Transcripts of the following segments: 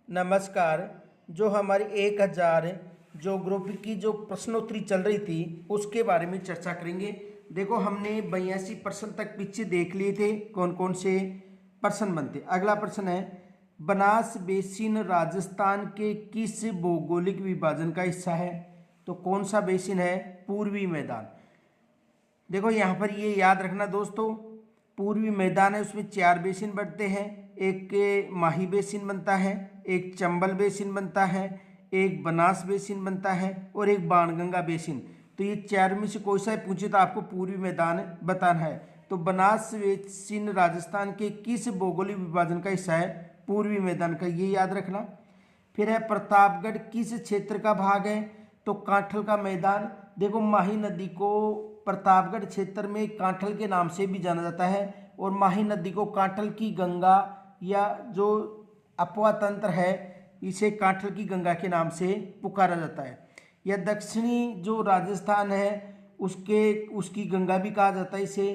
नमस्कार। जो हमारी 1000 जो ग्रुप की जो प्रश्नोत्तरी चल रही थी उसके बारे में चर्चा करेंगे। देखो, हमने 82 प्रश्न तक पीछे देख लिए थे, कौन कौन से प्रश्न बनते। अगला प्रश्न है, बनास बेसिन राजस्थान के किस भौगोलिक विभाजन का हिस्सा है? तो कौन सा बेसिन है? पूर्वी मैदान। देखो यहाँ पर ये याद रखना दोस्तों, पूर्वी मैदान है, उसमें 4 बेसिन बनते हैं। एक माही बेसिन बनता है, एक चंबल बेसिन बनता है, एक बनास बेसिन बनता है और एक बाणगंगा बेसिन। तो ये 4 में से कोई सा पूछे तो आपको पूर्वी मैदान बताना है। तो बनास बेसिन राजस्थान के किस भौगोलिक विभाजन का हिस्सा है? पूर्वी मैदान का, ये याद रखना। फिर है, प्रतापगढ़ किस क्षेत्र का भाग है? तो कांठल का मैदान। देखो, माही नदी को प्रतापगढ़ क्षेत्र में कांठल के नाम से भी जाना जाता है और माही नदी को कांठल की गंगा या जो अपवा तंत्र है इसे कांठल की गंगा के नाम से पुकारा जाता है। या दक्षिणी जो राजस्थान है उसकी गंगा भी कहा जाता है इसे,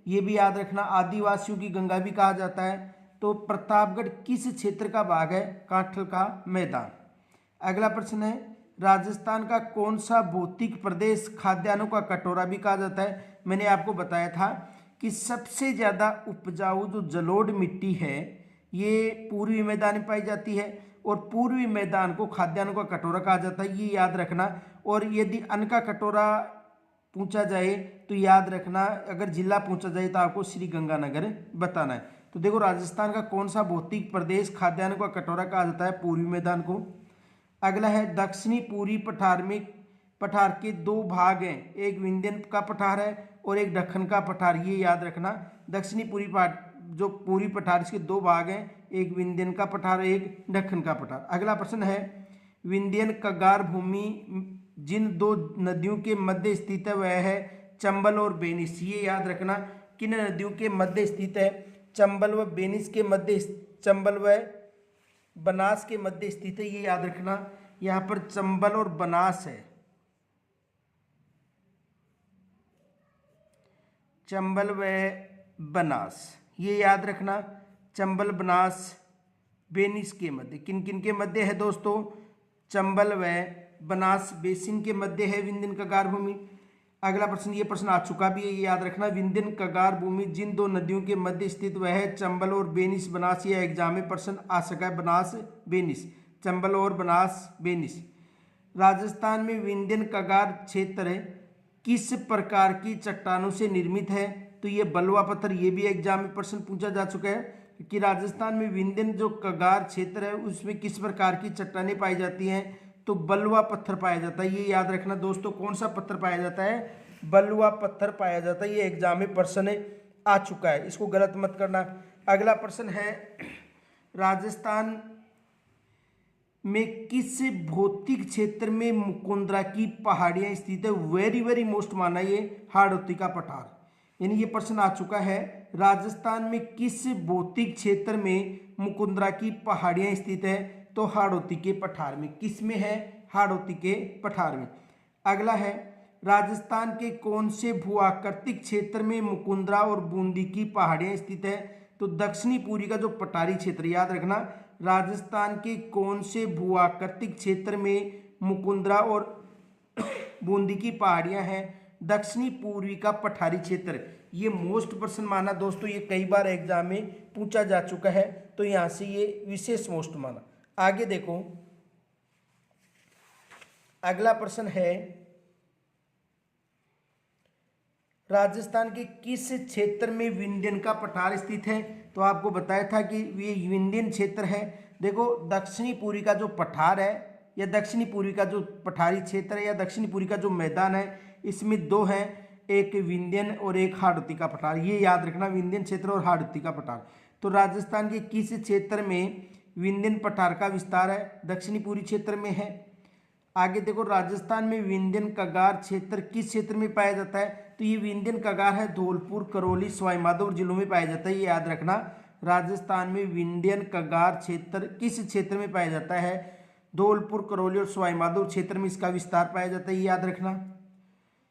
ये भी याद रखना। आदिवासियों की गंगा भी कहा जाता है। तो प्रतापगढ़ किस क्षेत्र का भाग है? कांठल का मैदान। अगला प्रश्न है, राजस्थान का कौन सा भौतिक प्रदेश खाद्यान्नों का कटोरा भी कहा जाता है? मैंने आपको बताया था कि सबसे ज़्यादा उपजाऊ जो जलोढ़ मिट्टी है ये पूर्वी मैदान में पाई जाती है और पूर्वी मैदान को खाद्यान्नों का कटोरा कहा जाता है, ये याद रखना। और यदि अन्न का कटोरा पूछा जाए तो याद रखना, अगर जिला पूछा जाए तो आपको श्री गंगानगर बताना है। तो देखो, राजस्थान का कौन सा भौतिक प्रदेश खाद्यान्नों का कटोरा कहा जाता है? पूर्वी मैदान को। अगला है, दक्षिणी पूर्वी पठार में पठार के 2 भाग हैं, एक विंध्यन का पठार है और एक दक्कन का पठार, ये याद रखना। दक्षिणी पूर्वी जो पूर्वी पठार इसके 2 भाग हैं, एक विंध्यन का पठार एक दक्कन का पठार। अगला प्रश्न है, विंध्यन कगार भूमि जिन 2 नदियों के मध्य स्थित है वह है चंबल और बेनिस, ये याद रखना। किन नदियों के मध्य स्थित है? चंबल व बेनिस के मध्य, चंबल व बनास के मध्य स्थित है, ये याद रखना। यहां पर चंबल और बनास है, चंबल व बनास, ये याद रखना। चंबल बनास बेनिस के मध्य, किन किन के मध्य है दोस्तों? चंबल व बनास बेसिन के मध्य है विंध्यन कगार भूमि। अगला प्रश्न, ये प्रश्न आ चुका भी है, ये याद रखना। विंध्यन कगार भूमि जिन 2 नदियों के मध्य स्थित वह है चंबल और बेनिस बनास, ये एग्जाम में प्रश्न आ सका है। बनास बेनिस, चंबल और बनास बेनिस। राजस्थान में विंध्यन कगार क्षेत्र किस प्रकार की चट्टानों से निर्मित है? तो ये बलुआ पत्थर, ये भी एग्जाम में प्रश्न पूछा जा चुका है कि राजस्थान में विंध्यन जो कगार क्षेत्र है उसमें किस प्रकार की चट्टानें पाई जाती हैं? तो बलुआ पत्थर पाया जाता है, ये याद रखना दोस्तों। कौन सा पत्थर पाया जाता है? बलुआ पत्थर पाया जाता है, ये एग्जाम में प्रश्न आ चुका है, इसको गलत मत करना। अगला प्रश्न है, राजस्थान में किस भौतिक क्षेत्र में मुकुंदरा की पहाड़ियां स्थित है? वेरी वेरी मोस्ट माना ये हाड़ौती का पठार, यानी ये प्रश्न आ चुका है। राजस्थान में किस भौतिक क्षेत्र में मुकुंदरा की पहाड़ियां स्थित है? तो हाड़ौती के पठार में। किस में है? हाड़ौती के पठार में। अगला है, राजस्थान के कौन से भूआकृतिक क्षेत्र में मुकुंदरा और बूंदी की पहाड़ियां स्थित है? तो दक्षिणी पूर्वी का जो पठारी क्षेत्र, याद रखना। राजस्थान के कौन से भूआकृतिक क्षेत्र में मुकुंदरा और बूंदी की पहाड़ियां हैं? दक्षिणी पूर्वी का पठारी क्षेत्र, ये मोस्ट प्रश्न माना दोस्तों, ये कई बार एग्जाम में पूछा जा चुका है, तो यहां से ये विशेष मोस्ट माना। आगे देखो, अगला प्रश्न है, राजस्थान के किस क्षेत्र में विंध्यन का पठार स्थित है? तो आपको बताया था कि ये विंध्यन क्षेत्र है। देखो, दक्षिणी पूर्वी का जो पठार है या दक्षिणी पूर्वी का जो पठारी क्षेत्र है या दक्षिणी पूर्वी का जो मैदान है, इसमें 2 हैं, एक विंध्यन और एक हाड़ौती का पठार, ये याद रखना। विंध्यन क्षेत्र और हाड़ौती का पठार। तो राजस्थान के किस क्षेत्र में विंध्यन पठार का विस्तार है? दक्षिणी पूर्वी क्षेत्र में है। आगे देखो, राजस्थान में विंध्यन कगार क्षेत्र किस क्षेत्र में पाया जाता है? तो ये विंध्यन कगार है धौलपुर, करौली, सवाई माधोपुर जिलों में पाया जाता है, ये याद रखना। राजस्थान में विंध्यन कगार क्षेत्र किस क्षेत्र में पाया जाता है? धौलपुर, करौली और सवाई माधोपुर क्षेत्र में इसका विस्तार पाया जाता है, ये याद रखना।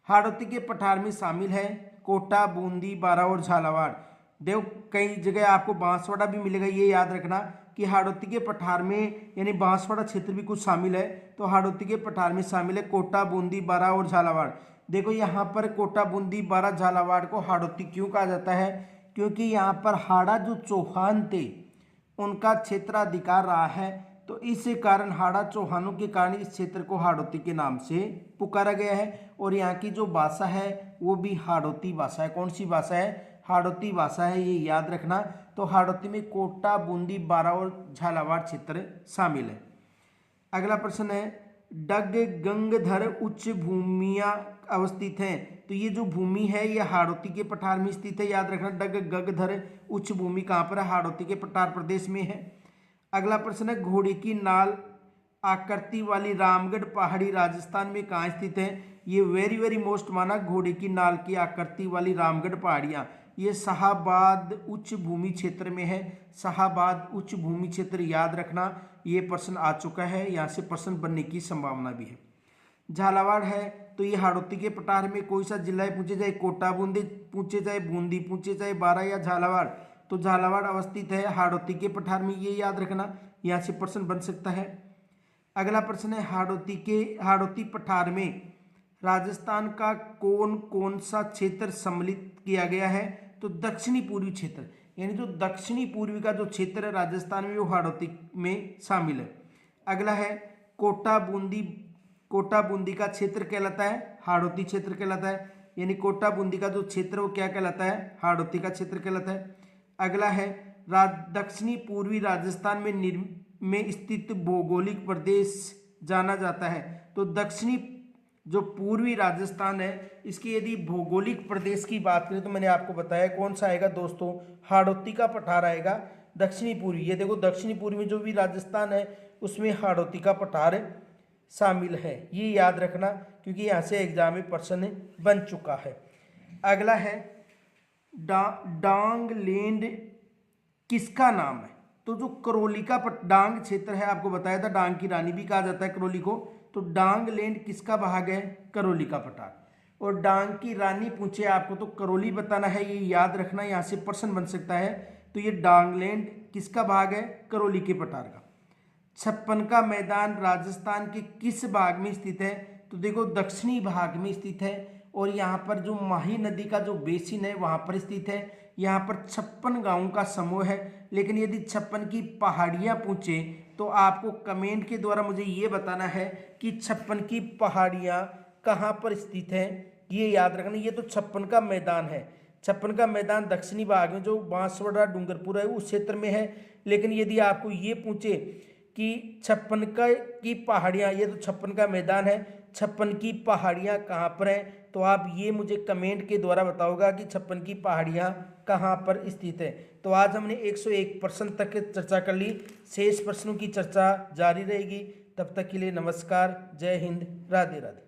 हाड़ौती के पठार में शामिल है कोटा, बूंदी, बारा और झालावाड़। देखो, कई जगह आपको बांसवाड़ा भी मिलेगा, ये याद रखना। कि हाड़ौती के पठार में यानी बांसवाड़ा क्षेत्र भी कुछ शामिल है। तो हाड़ौती के पठार में शामिल है कोटा, बूंदी, बारा और झालावाड़। देखो यहाँ पर कोटा, बूंदी, बारा, झालावाड़ को हाड़ौती क्यों कहा जाता है? क्योंकि यहाँ पर हाड़ा जो चौहान थे उनका क्षेत्राधिकार रहा है, तो इस कारण हाड़ा चौहानों के कारण इस क्षेत्र को हाड़ौती के नाम से पुकारा गया है। और यहाँ की जो भाषा है वो भी हाड़ौती भाषा है। कौन सी भाषा है? हाड़ौती भाषा है, ये याद रखना। तो हाड़ौती में कोटा, बूंदी, बारा और झालावाड़ क्षेत्र शामिल है। अगला प्रश्न है, डग गंगधर उच्च भूमियां अवस्थित हैं। तो ये जो भूमि है ये हाड़ौती के पठार में स्थित है, याद रखना। डग गंगधर उच्च भूमि कहाँ पर है? हाड़ौती के पठार प्रदेश में है। अगला प्रश्न है, घोड़े की नाल आकृति वाली रामगढ़ पहाड़ी राजस्थान में कहाँ स्थित है? ये वेरी वेरी मोस्ट माना, घोड़े की नाल की आकृति वाली रामगढ़ पहाड़ियाँ ये शाहाबाद उच्च भूमि क्षेत्र में है। शाहाबाद उच्च भूमि क्षेत्र याद रखना, ये प्रश्न आ चुका है, यहाँ से प्रश्न बनने की संभावना भी है। झालावाड़ है तो ये हाड़ौती के पठार में कोई सा जिला है पूछे, चाहे कोटा बूंदी पूछे, चाहे बूंदी पूछे, चाहे बारा या झालावाड़, तो झालावाड़ अवस्थित है हाड़ौती के पठार में, ये याद रखना, यहाँ से प्रश्न बन सकता है। अगला प्रश्न है, हाड़ौती पठार में राजस्थान का कौन कौन सा क्षेत्र सम्मिलित किया गया है? तो दक्षिणी पूर्वी क्षेत्र, यानी जो दक्षिणी पूर्वी का जो क्षेत्र है राजस्थान में वो हाड़ौती में शामिल है। अगला है, कोटा बूंदी का क्षेत्र कहलाता है, हाड़ौती क्षेत्र कहलाता है, यानी कोटा बूंदी का जो क्षेत्र वो क्या कहलाता है? हाड़ौती का क्षेत्र कहलाता है। अगला है, दक्षिणी पूर्वी राजस्थान में स्थित भौगोलिक प्रदेश जाना जाता है। तो दक्षिणी जो पूर्वी राजस्थान है इसकी यदि भौगोलिक प्रदेश की बात करें तो मैंने आपको बताया कौन सा आएगा दोस्तों? हाड़ौती का पठार आएगा दक्षिणी पूर्वी। ये देखो दक्षिणी पूर्वी में जो भी राजस्थान है उसमें हाड़ौती का पठार शामिल है, ये याद रखना क्योंकि यहाँ से एग्जाम में प्रश्न बन चुका है। अगला है, डांग लैंड किसका नाम है? तो जो करौली का डांग क्षेत्र है, आपको बताया था डांग की रानी भी कहा जाता है करौली को, तो डांग लैंड किसका भाग है? करौली का पठार। और डांग की रानी पूछे आपको तो करौली बताना है, ये याद रखना, यहाँ से प्रश्न बन सकता है। तो ये डांग लैंड किसका भाग है? करौली के पठार का। छप्पन का मैदान राजस्थान के किस भाग में स्थित है? तो देखो दक्षिणी भाग में स्थित है और यहाँ पर जो माही नदी का जो बेसिन है वहाँ पर स्थित है। यहाँ पर 56 गांवों का समूह है, लेकिन यदि 56 की पहाड़ियाँ पूछे तो आपको कमेंट के द्वारा मुझे ये बताना है कि 56 की पहाड़ियाँ कहाँ पर स्थित हैं, ये याद रखना। ये तो 56 का मैदान है, 56 का मैदान दक्षिणी भाग में जो बांसवाड़ा डूंगरपुर है उस क्षेत्र में है। लेकिन यदि आपको ये पूछे कि 56 की पहाड़ियाँ, ये तो 56 का मैदान है, 56 की पहाड़ियाँ कहाँ पर हैं, तो आप ये मुझे कमेंट के द्वारा बताओगा कि 56 की पहाड़ियाँ कहाँ पर स्थित है। तो आज हमने 101 प्रश्न तक चर्चा कर ली, शेष प्रश्नों की चर्चा जारी रहेगी। तब तक के लिए नमस्कार, जय हिंद, राधे राधे।